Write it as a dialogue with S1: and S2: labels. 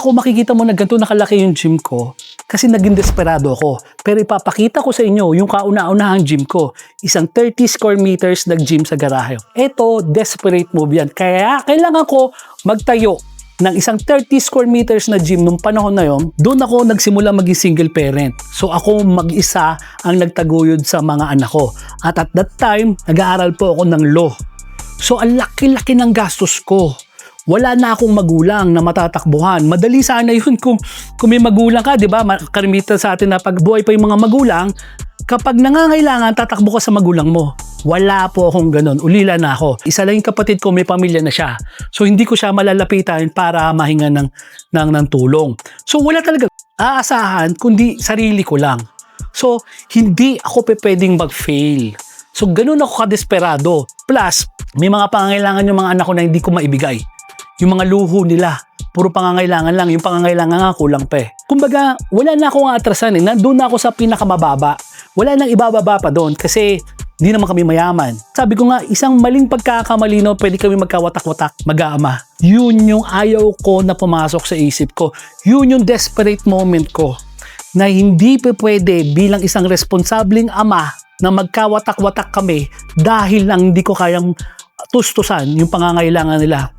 S1: Kung makikita mo na ganito nakalaki yung gym ko, kasi naging desperado ako. Pero ipapakita ko sa inyo yung kauna-unahang gym ko. Isang 30 square meters na gym sa garahe. Ito, desperate move yan. Kaya kailangan ko magtayo ng isang 30 square meters na gym nung panahon na yon. Doon ako nagsimula maging single parent. So ako mag-isa ang nagtaguyod sa mga anak ko. At that time, nag-aaral po ako ng law. So ang laki-laki ng gastos ko. Wala na akong magulang na matatakbuhan. Madali sana yun kung may magulang ka, di ba? Karamitan sa atin na pag buhay pa yung mga magulang, kapag nangangailangan, tatakbo ka sa magulang mo. Wala po akong ganun. Ulila na ako. Isa lang yung kapatid ko, may pamilya na siya. So hindi ko siya malalapitan para mahinga ng tulong. So wala talaga aasahan, kundi sarili ko lang. So hindi ako pwedeng mag-fail. So ganun ako kadesperado. Plus, may mga pangangailangan yung mga anak ko na hindi ko maibigay. Yung mga luho nila, puro pangangailangan lang. Yung pangangailangan nga, kulang pa eh. Kumbaga, wala na akong atrasan eh. Nandun na ako sa pinakamababa. Wala nang ibababa pa doon kasi di naman kami mayaman. Sabi ko nga, isang maling pagkakamali no, pwede kami magkawatak-watak, mag-aama. Yun yung ayaw ko na pumasok sa isip ko. Yun yung desperate moment ko na hindi pa pwede bilang isang responsableng ama na magkawatak-watak kami dahil lang hindi ko kayang tustusan yung pangangailangan nila.